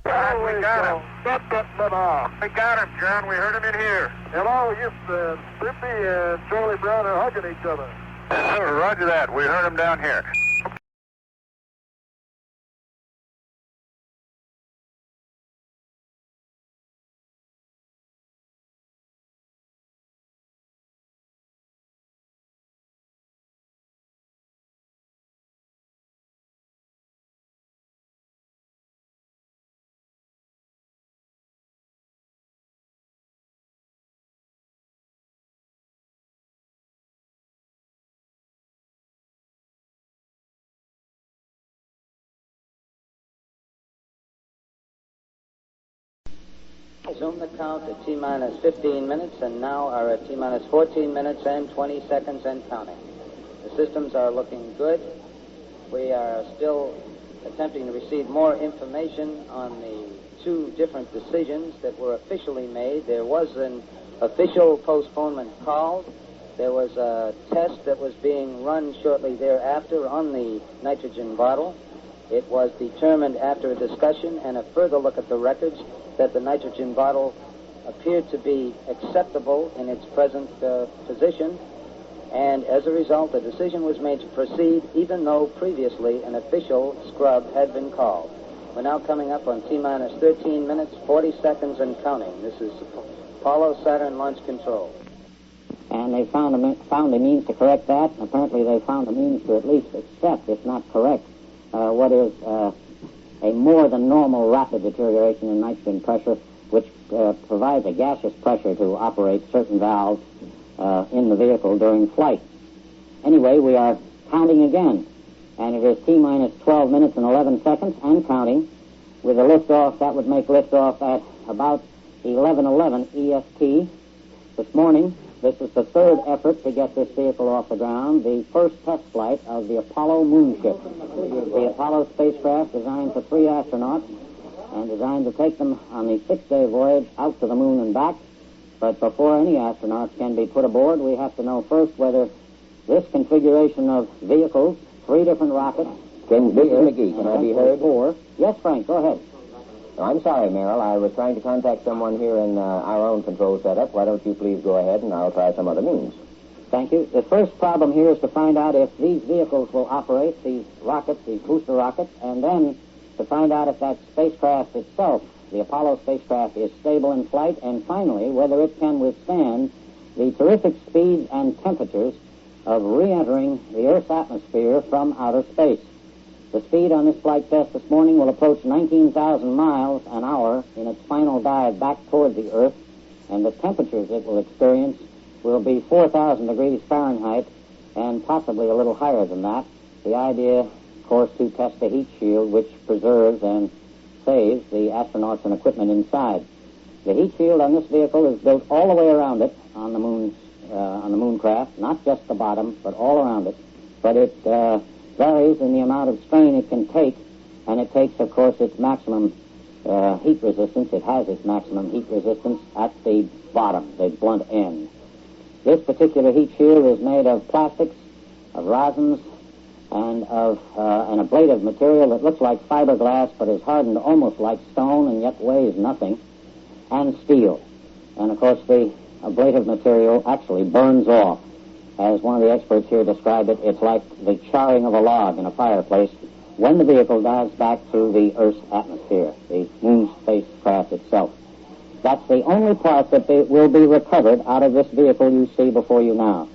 We got him. We got him, John. We heard him in here. Hello, Houston. Slippy and Charlie Brown are hugging each other. Roger that. We heard him down here. Resume the count at T-minus 15 minutes and now are at T-minus 14 minutes and 20 seconds and counting. The systems are looking good. We are still attempting to receive more information on the two different decisions that were officially made. There was an official postponement called. There was a test that was being run shortly thereafter on the nitrogen bottle. It was determined after a discussion and a further look at the records that the nitrogen bottle appeared to be acceptable in its present position, and as a result, the decision was made to proceed even though previously an official scrub had been called. We're now coming up on T-minus 13 minutes, 40 seconds and counting. This is Apollo Saturn Launch Control. And they found a means to correct that. Apparently they found a means to at least accept, if not correct, what is a more than normal rapid deterioration in nitrogen pressure, which provides a gaseous pressure to operate certain valves in the vehicle during flight. Anyway, we are counting again, and it is T-minus 12 minutes and 11 seconds and counting. With a liftoff, that would make liftoff at about 11:11 EST this morning. This is the third effort to get this vehicle off the ground, the first test flight of the Apollo moonship. The Apollo spacecraft designed for 3 astronauts and designed to take them on the 6-day voyage out to the moon and back. But before any astronauts can be put aboard, we have to know first whether this configuration of vehicles, 3 different rockets... Mr. McGee, can I be heard? 4. Yes, Frank, go ahead. Oh, I'm sorry, Merrill. I was trying to contact someone here in our own control setup. Why don't you please go ahead and I'll try some other means. Thank you. The first problem here is to find out if these vehicles will operate, these rockets, these booster rockets, and then to find out if that spacecraft itself, the Apollo spacecraft, is stable in flight, and finally, whether it can withstand the terrific speeds and temperatures of re-entering the Earth's atmosphere from outer space. The speed on this flight test this morning will approach 19,000 miles an hour in its final dive back toward the Earth, and the temperatures it will experience will be 4,000 degrees Fahrenheit and possibly a little higher than that. The idea, of course, to test the heat shield which preserves and saves the astronauts and equipment inside. The heat shield on this vehicle is built all the way around it on the mooncraft, not just the bottom, but all around it. But it varies in the amount of strain it can take, and it takes, of course, its maximum heat resistance. It has its maximum heat resistance at the bottom, the blunt end. This particular heat shield is made of plastics, of resins, and of an ablative material that looks like fiberglass but is hardened almost like stone and yet weighs nothing, and steel. And, of course, the ablative material actually burns off. As one of the experts here described it, it's like the charring of a log in a fireplace when the vehicle dives back through the Earth's atmosphere, the moon spacecraft itself. That's the only part that will be recovered out of this vehicle you see before you now.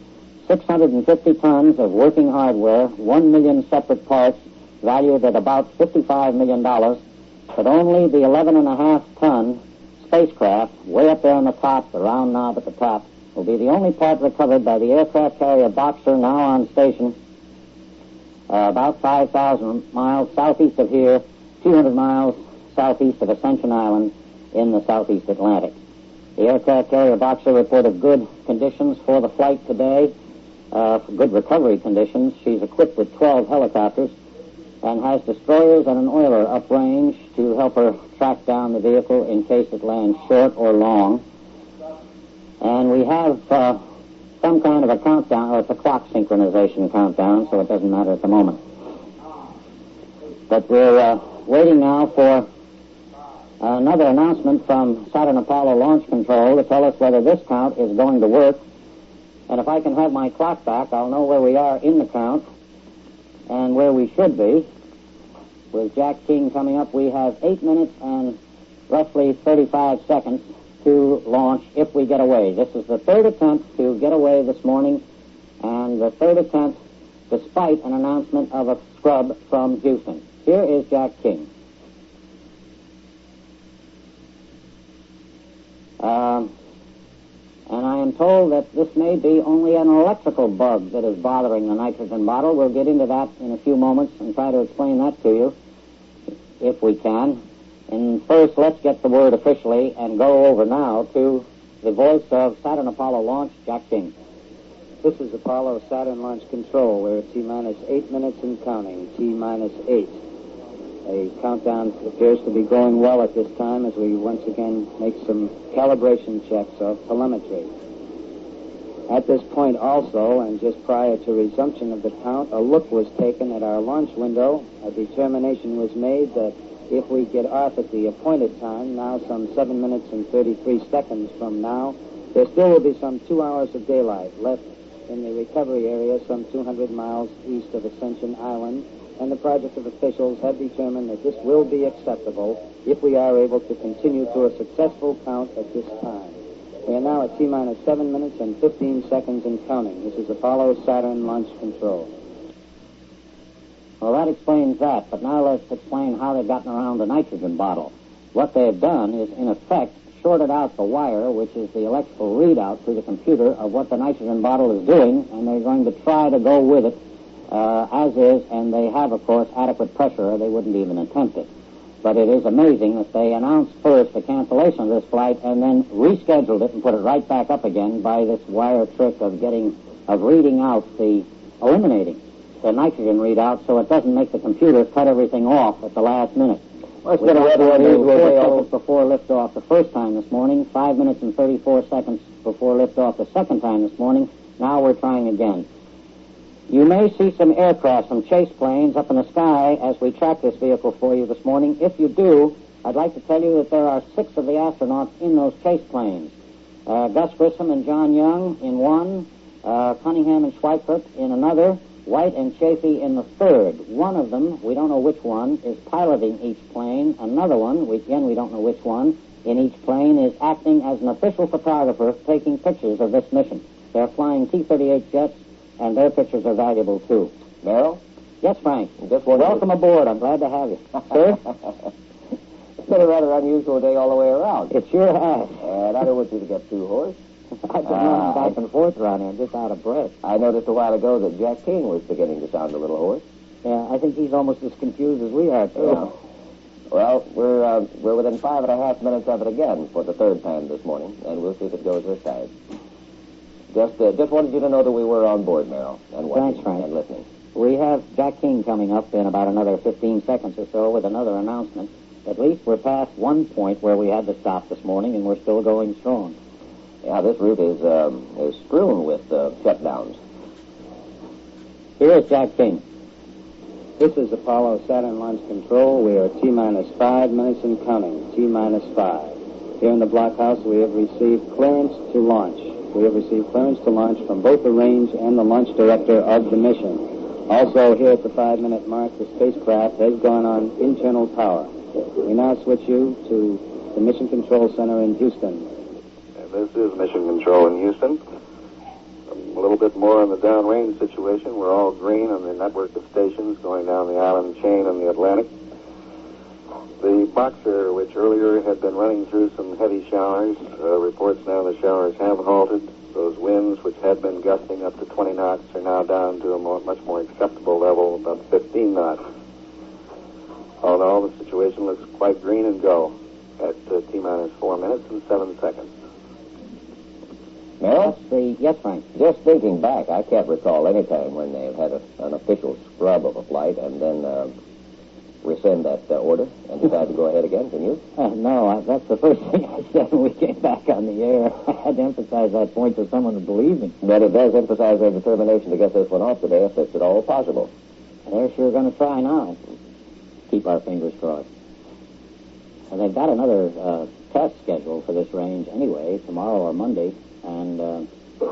650 tons of working hardware, 1 million separate parts, valued at about $55 million, but only the 11.5-ton spacecraft, way up there on the top, the round knob at the top, will be the only part recovered by the aircraft carrier Boxer, now on station about 5,000 miles southeast of here, 200 miles southeast of Ascension Island in the southeast Atlantic. The aircraft carrier Boxer reported good conditions for the flight today, good recovery conditions. She's equipped with 12 helicopters and has destroyers and an oiler uprange to help her track down the vehicle in case it lands short or long. And we have some kind of a countdown, or it's a clock synchronization countdown, so it doesn't matter at the moment. But we're waiting now for another announcement from Saturn Apollo Launch Control to tell us whether this count is going to work. And if I can have my clock back, I'll know where we are in the count and where we should be. With Jack King coming up, we have 8 minutes and roughly 35 seconds to launch if we get away. This is the third attempt to get away this morning, and the third attempt despite an announcement of a scrub from Houston. Here is Jack King. And I am told that this may be only an electrical bug that is bothering the nitrogen bottle. We'll get into that in a few moments and try to explain that to you, if we can. And first, let's get the word officially and go over now to the voice of Saturn Apollo Launch, Jack King. This is Apollo Saturn Launch Control. We're at T-minus 8 minutes and counting. T-minus 8. A countdown appears to be going well at this time as we once again make some calibration checks of telemetry. At this point also, and just prior to resumption of the count, a look was taken at our launch window. A determination was made that if we get off at the appointed time, now some 7 minutes and 33 seconds from now, there still will be some 2 hours of daylight left in the recovery area some 200 miles east of Ascension Island, and the project of officials have determined that this will be acceptable if we are able to continue to a successful count at this time. We are now at T-minus 7 minutes and 15 seconds and counting. This is Apollo Saturn Launch Control. Well, that explains that, but now let's explain how they've gotten around the nitrogen bottle. What they've done is, in effect, shorted out the wire, which is the electrical readout to the computer of what the nitrogen bottle is doing, and they're going to try to go with it as is, and they have, of course, adequate pressure, or they wouldn't even attempt it. But it is amazing that they announced first the cancellation of this flight and then rescheduled it and put it right back up again by this wire trick of reading out eliminating the nitrogen readout so it doesn't make the computer cut everything off at the last minute. Well, it's been a rather unusual day. 4 seconds before liftoff the first time this morning, 5 minutes and 34 seconds before liftoff the second time this morning. Now we're trying again. You may see some aircraft, some chase planes up in the sky as we track this vehicle for you this morning. If you do, I'd like to tell you that there are 6 of the astronauts in those chase planes. Gus Grissom and John Young in one, Cunningham and Schweikert in another, White and Chafee in the third. One of them, we don't know which one, is piloting each plane. Another one, we don't know which one, in each plane is acting as an official photographer taking pictures of this mission. They're flying T-38 jets, and their pictures are valuable, too. Merrill? Yes, Frank. Welcome aboard. I'm glad to have you. Sir? It's been a rather unusual day all the way around. It sure has. And I don't want you to get too hoarse. I've been running back and forth around here, just out of breath. I noticed a while ago that Jack King was beginning to sound a little hoarse. Yeah, I think he's almost as confused as we are, too. Yeah. Well, we're within 5.5 minutes of it again for the third time this morning, and we'll see if it goes this time. Just wanted you to know that we were on board, Merrill, and watching Thanks, Frank. and listening. We have Jack King coming up in about another 15 seconds or so with another announcement. At least we're past one point where we had to stop this morning, and we're still going strong. Yeah, this route is strewn with shutdowns. Here is Jack King. This is Apollo Saturn Launch Control. We are T-minus 5 minutes and counting. T-minus 5. Here in the blockhouse, we have received clearance to launch. We have received clearance to launch from both the range and the launch director of the mission. Also, here at the 5-minute mark, the spacecraft has gone on internal power. We now switch you to the Mission Control Center in Houston. This is Mission Control in Houston. A little bit more on the downrange situation. We're all green on the network of stations going down the island chain in the Atlantic. The Boxer, which earlier had been running through some heavy showers, reports now the showers have halted. Those winds, which had been gusting up to 20 knots, are now down to a much more acceptable level, about 15 knots. All in all, the situation looks quite green and go at T-minus 4 minutes and 7 seconds. Merrill? Yes, Frank. Just thinking back, I can't recall any time when they've had an official scrub of a flight and then rescind that order and decide to go ahead again. Can you? No, that's the first thing I said when we came back on the air. I had to emphasize that point to someone who believed me. But it does emphasize their determination to get this one off today if it's at all possible. They're sure going to try now. Keep our fingers crossed. They've got another test scheduled for this range anyway, tomorrow or Monday, and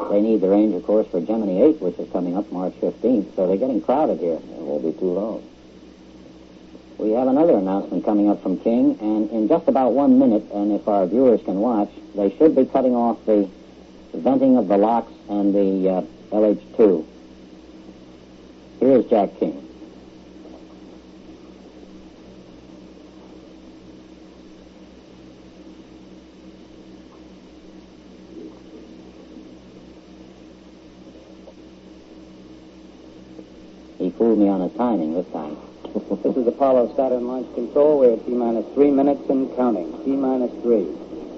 they need the range, of course, for Gemini 8, which is coming up March 15th, so they're getting crowded here. It won't be too long. We have another announcement coming up from King, and in just about 1 minute, and if our viewers can watch, they should be cutting off the venting of the locks and the LH2. Here's Jack King. He fooled me on the timing this time. This is Apollo Saturn Launch Control. We're at T-minus 3 minutes and counting. T-minus 3.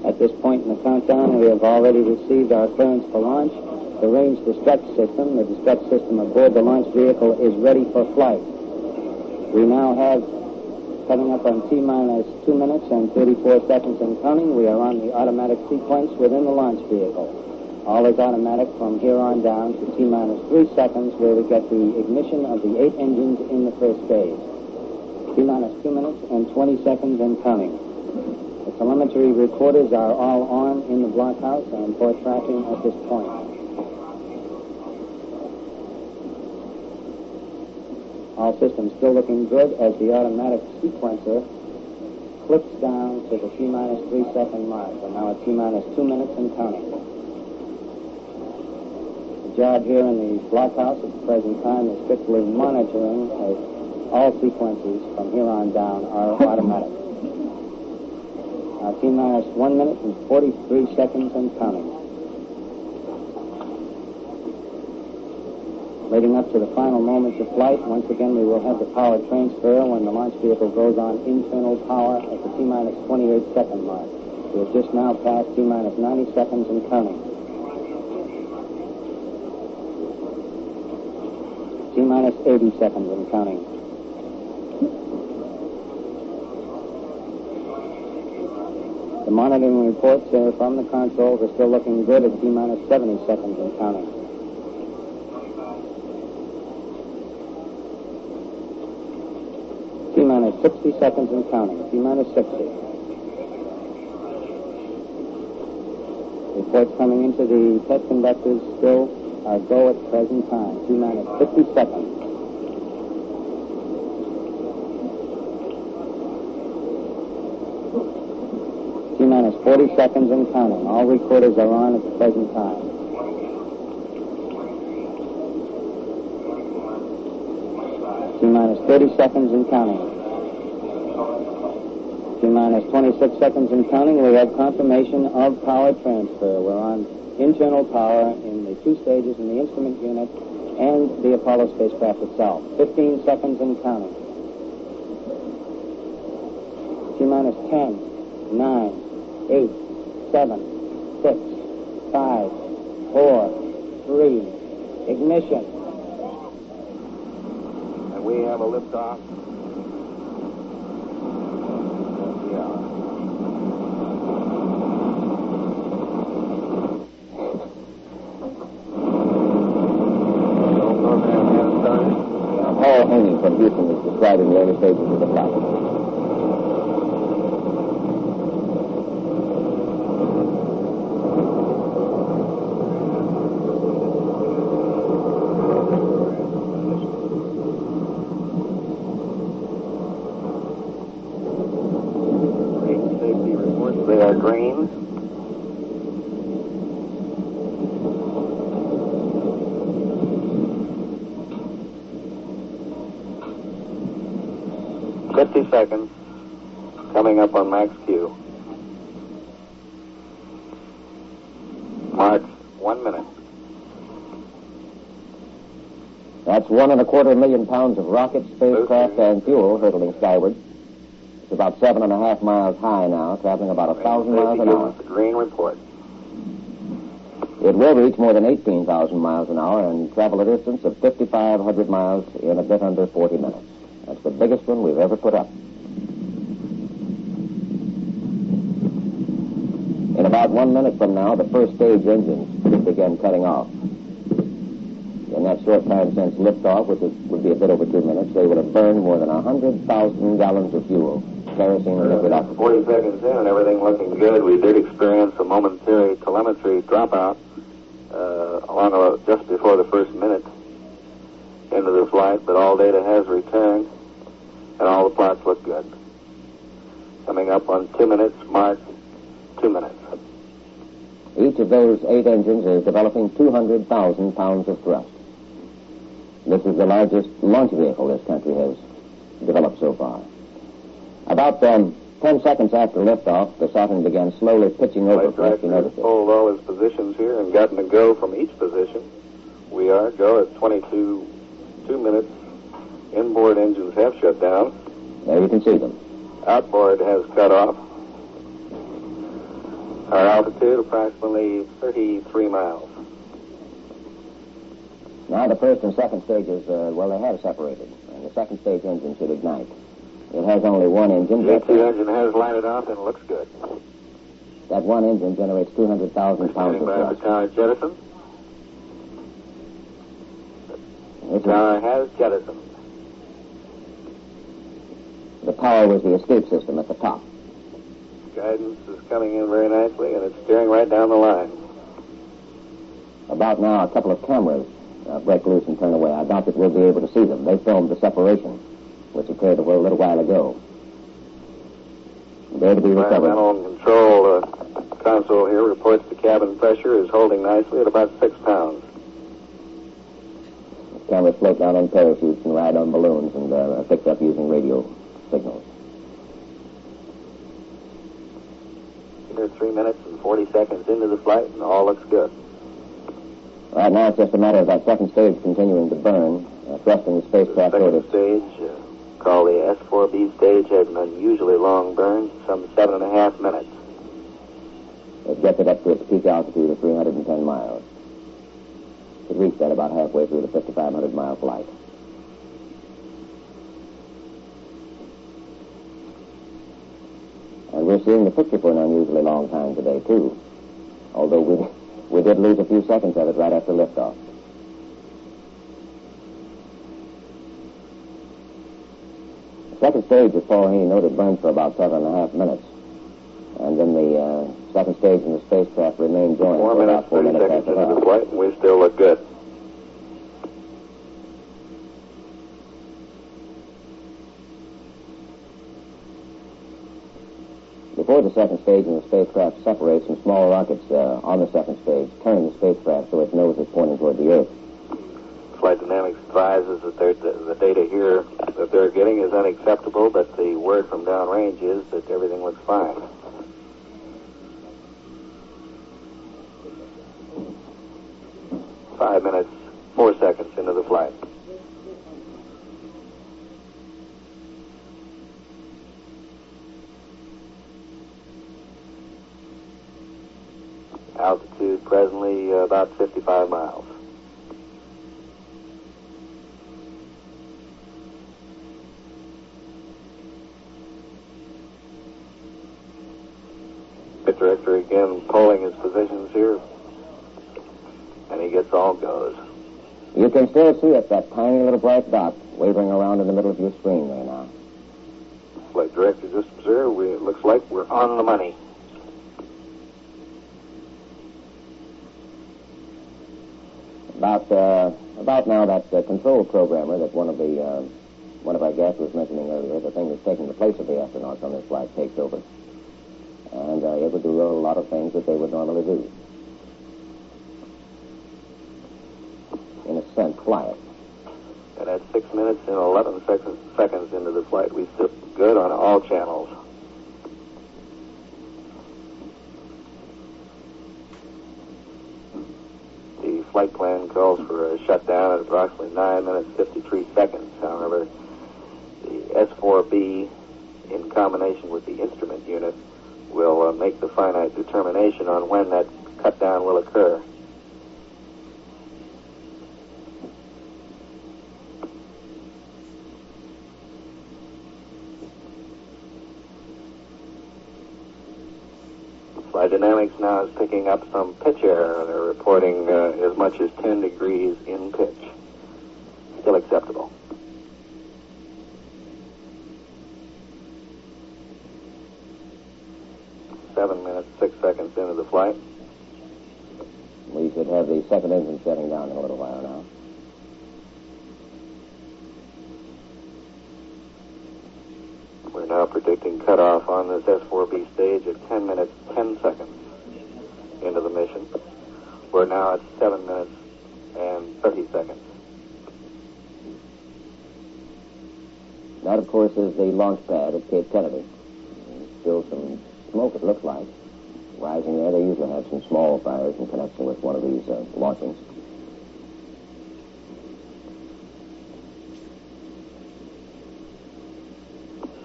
At this point in the countdown, we have already received our clearance for launch. The range dispatch system, the dispatch system aboard the launch vehicle, is ready for flight. We now have, coming up on T-minus 2 minutes and 34 seconds and counting, we are on the automatic sequence within the launch vehicle. All is automatic from here on down to T-minus 3 seconds, where we get the ignition of the 8 engines in the first phase. T-minus 2 minutes and 20 seconds and counting. The telemetry recorders are all on in the blockhouse and for tracking at this point. All systems still looking good as the automatic sequencer clicks down to the T-minus 3 second mark. We're now at T-minus 2 minutes and counting. Job here in the blockhouse at the present time is strictly monitoring as all sequences from here on down are automatic. Now T-minus 1 minute and 43 seconds and counting. Leading up to the final moments of flight, once again we will have the power transfer when the launch vehicle goes on internal power at the T-minus 28 second mark. We have just now passed T-minus 90 seconds and counting. T-minus 80 seconds and counting. The monitoring reports from the controls are still looking good at T-minus 70 seconds and counting. T-minus 60 seconds and counting. T-minus 60. Reports coming into the test conductors still are go at present time. T-minus 50 seconds. T-minus 40 seconds and counting. All recorders are on at the present time. T-minus 30 seconds and counting. T-minus 26 seconds and counting. We have confirmation of power transfer. We're on internal power in the 2 stages in the instrument unit and the Apollo spacecraft itself. 15 seconds and counting. T-minus 10, 9, 8, 7, 6, 5, 4, 3, ignition. And we have a liftoff. From Houston is describing the early stages of the flight. Safety reports, they are green. Seconds, coming up on max Q. March 1 minute. That's 1.25 million pounds of rocket, spacecraft, and fuel hurtling skyward. It's about 7.5 miles high now, traveling about 1,000 miles an hour. The green report. It will reach more than 18,000 miles an hour and travel a distance of 5,500 miles in a bit under 40 minutes. That's the biggest one we've ever put up. In about 1 minute from now, the first stage engines should begin cutting off. In that short time since liftoff, which would be a bit over 2 minutes, they would have burned more than 100,000 gallons of fuel. kerosene and liquid oxygen. 40 seconds in and everything looking good. We did experience a momentary telemetry dropout just before the first minute into the flight, but all data has returned and all the plots look good. Coming up on 2 minutes, mark 2 minutes. Each of those 8 engines is developing 200,000 pounds of thrust. This is the largest launch vehicle this country has developed so far. About 10 seconds after liftoff, the Saturn began slowly pitching over. Flight director pulled all his positions here and gotten a go from each position. We are go at 2 minutes. Inboard engines have shut down. There you can see them. Outboard has cut off. Our altitude approximately 33 miles. Now the first and second stages, they have separated, and the second stage engine should ignite. It has only one engine. The AC engine has lighted off and looks good. That one engine generates 200,000 pounds of thrust. Tower jettison. The tower has jettisoned. The power was the escape system at the top. Guidance is coming in very nicely, and it's steering right down the line. About now, a couple of cameras break loose and turn away. I doubt that we'll be able to see them. They filmed the separation, which occurred a little while ago. They're to be recovered. Environmental control console here reports the cabin pressure is holding nicely at about 6 pounds. Cameras float down on parachutes and ride on balloons and are picked up using radio signals. We're 3 minutes and 40 seconds into the flight, and all looks good. Right now, it's just a matter of that second stage continuing to burn, thrusting the spacecraft The second stage, called the S-4B stage, had an unusually long burn, some 7.5 minutes. It gets it up to its peak altitude of 310 miles. It reached that about halfway through the 5,500-mile flight. And we're seeing the picture for an unusually long time today, too. Although we did lose a few seconds of it right after liftoff. The second stage, as Paul Haney noted, burned for about 7.5 minutes. And then the second stage in the spacecraft remained joined 4 for minutes, about 4 30 minutes seconds after into the that. flight, and we still look good. Before the second stage in the spacecraft separates, some small rockets on the second stage turn the spacecraft so its nose is pointing toward the Earth. Flight Dynamics advises that the data here that they're getting is unacceptable, but the word from downrange is that everything looks fine. Five minutes, 4 seconds into the flight. Altitude presently about 55 miles. Pit director again polling his positions here, and he gets all goes. You can still see it, that tiny little bright dot wavering around in the middle of your screen there now. Flight director just observed, it looks like we're on the money. About now, that control programmer that one of our guests was mentioning earlier, the thing that's taking the place of the astronauts on this flight, takes over. And it would do a lot of things that they would normally do. In a sense, quiet. And at 6 minutes and 11 seconds into the flight, we stood good on all channels. The flight plan calls for a shutdown at approximately 9 minutes 53 seconds. However, the S-4B, in combination with the instrument unit, will make the finite determination on when that cut down will occur. Flight Dynamics now is picking up some pitch error. They're reporting as much as 10 degrees in pitch. Still acceptable. 7 minutes, 6 seconds into the flight. We should have the second engine shutting down in a little while now. We're now predicting cutoff on this S4B stage at 10 minutes, 10 seconds into the mission. We're now at 7 minutes and 30 seconds. That, of course, is the launch pad at Cape Kennedy. Still some smoke, it looks like, rising there. They usually have some small fires in connection with one of these launchings.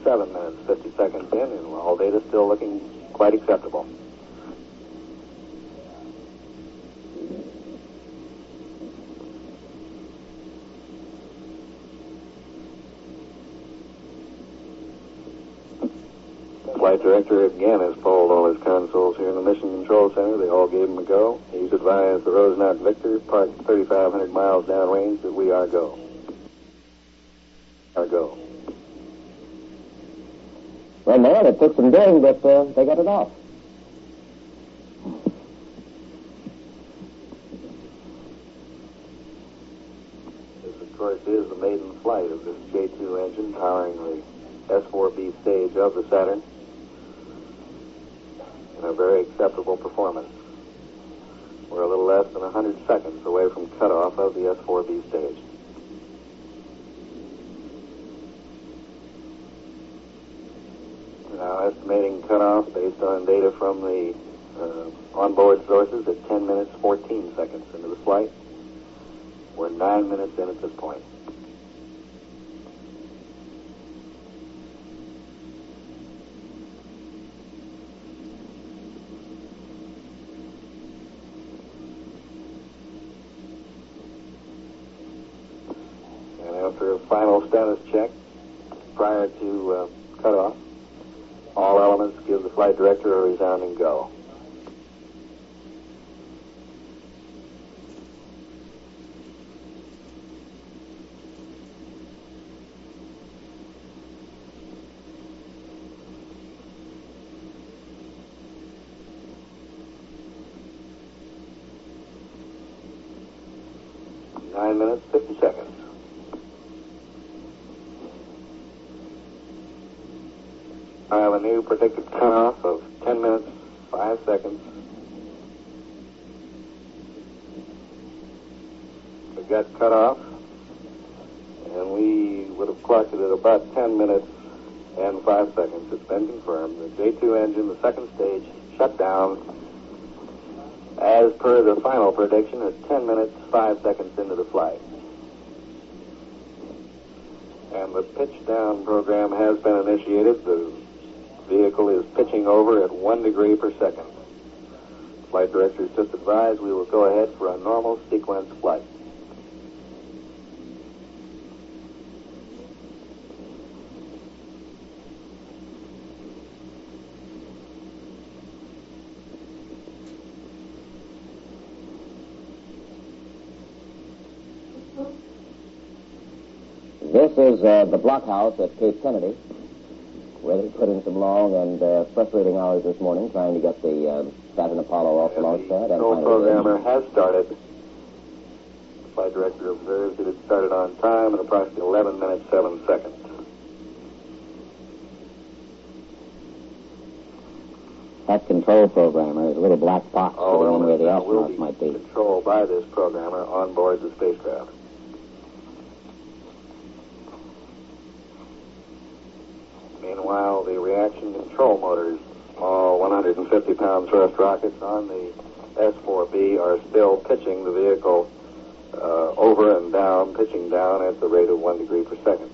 Seven minutes, 50 seconds in, and all data still looking quite acceptable. Flight director again has polled all his consoles here in the Mission Control Center. They all gave him a go. He's advised the Rosenau Victor, parked 3,500 miles downrange, that we are go. Our go. Well, man, it took some doing, but they got it off. This, of course, is the maiden flight of this J2 engine powering the S4B stage of the Saturn. And a very acceptable performance. We're a little less than 100 seconds away from cutoff of the S4B stage. We're now estimating cutoff based on data from the onboard sources at 10 minutes, 14 seconds into the flight. We're 9 minutes in at this point. After a final status check prior to cutoff, all elements give the flight director a resounding go. Nine minutes, 50 seconds. I have a new predicted cutoff of 10 minutes, 5 seconds. We got cut off, and we would have clocked it at about 10 minutes and 5 seconds. It's been confirmed. The J2 engine, the second stage, shut down as per the final prediction at 10 minutes, 5 seconds into the flight. And the pitch down program has been initiated. The vehicle is pitching over at 1 degree per second. Flight director has just advised we will go ahead for a normal sequence flight. This is the blockhouse at Cape Kennedy, where they put in some long and frustrating hours this morning trying to get the Saturn Apollo off the launch pad. The control programmer has started. The flight director observes that it started on time at approximately 11 minutes, 7 seconds. That control programmer is a little black box showing where the astronauts might be. Controlled by this programmer on board the spacecraft. Meanwhile, the reaction control motors, all 150-pound thrust rockets on the S4B, are still pitching the vehicle over and down, pitching down at the rate of 1 degree per second.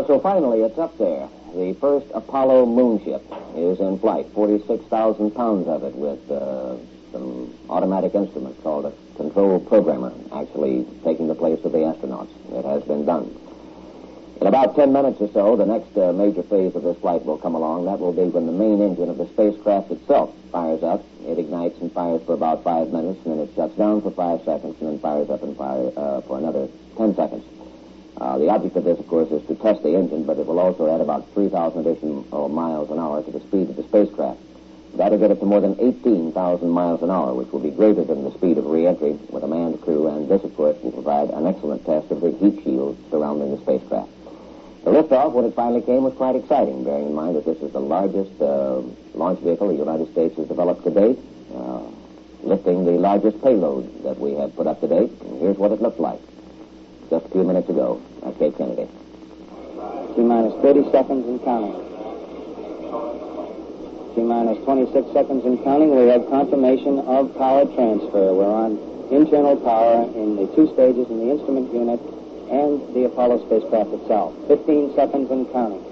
So finally, it's up there. The first Apollo moonship is in flight, 46,000 pounds of it, with some automatic instruments called a control programmer, actually taking the place of the astronauts. It has been done. In about 10 minutes or so, the next major phase of this flight will come along. That will be when the main engine of the spacecraft itself fires up. It ignites and fires for about 5 minutes, and then it shuts down for 5 seconds, and then fires up and fires for another 10 seconds. The object of this, of course, is to test the engine, but it will also add about 3,000 additional miles an hour to the speed of the spacecraft. That'll get it to more than 18,000 miles an hour, which will be greater than the speed of re-entry with a manned crew, and this, of course, will provide an excellent test of the heat shield surrounding the spacecraft. The liftoff, when it finally came, was quite exciting, bearing in mind that this is the largest launch vehicle the United States has developed to date, lifting the largest payload that we have put up to date. And here's what it looked like just a few minutes ago at Cape Kennedy. T-minus 30 seconds and counting. T-minus 26 seconds and counting. We have confirmation of power transfer. We're on internal power in the 2 stages in the instrument unit and the Apollo spacecraft itself. 15 seconds and counting.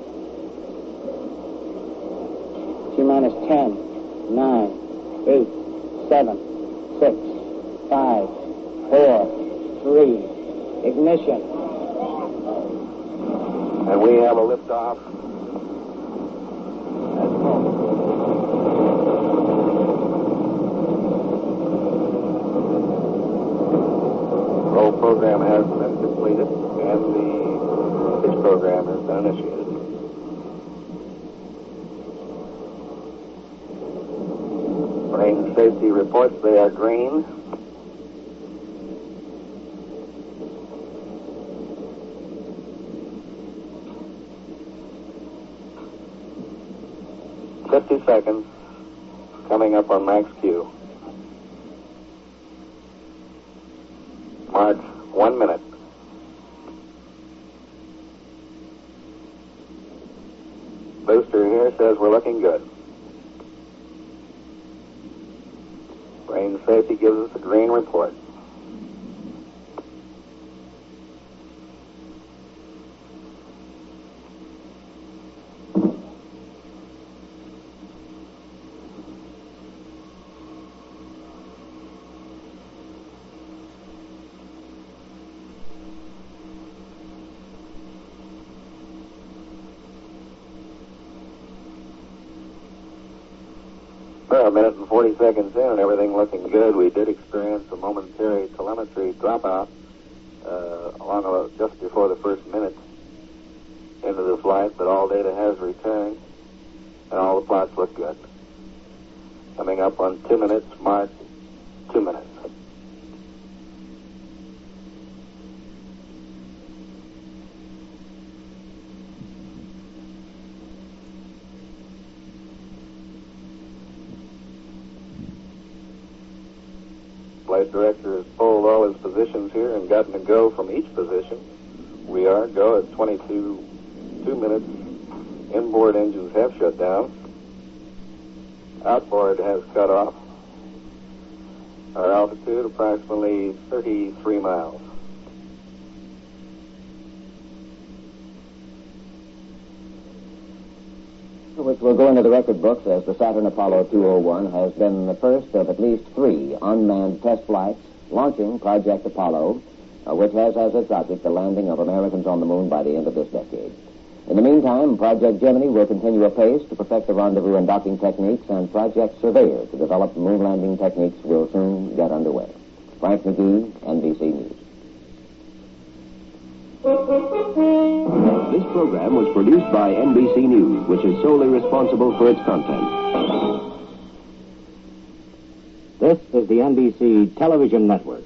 T-minus 10, 9, 8, 7, 6, 5, 4, 3, ignition. And we have a liftoff. Roll program has been completed, and the pitch program has been initiated. Range safety reports they are green. Seconds coming up on max Q. March 1 minute. Booster here says we're looking good. Range safety gives us a green report. Well, a minute and 40 seconds in and everything looking good. We did experience a momentary telemetry dropout just before the first minute into the flight, but all data has returned and all the plots look good. Coming up on 2 minutes, mark 2 minutes. Flight director has pulled all his positions here and gotten a go from each position. We are go at 2 minutes. Inboard engines have shut down. Outboard has cut off. Our altitude approximately 33 miles. Which will go into the record books as the Saturn Apollo 201 has been the first of at least 3 unmanned test flights launching Project Apollo, which has as its object the landing of Americans on the moon by the end of this decade. In the meantime, Project Gemini will continue apace to perfect the rendezvous and docking techniques, and Project Surveyor to develop moon landing techniques will soon get underway. Frank McGee, NBC News. This program was produced by NBC News, which is solely responsible for its content. This is the NBC Television Network.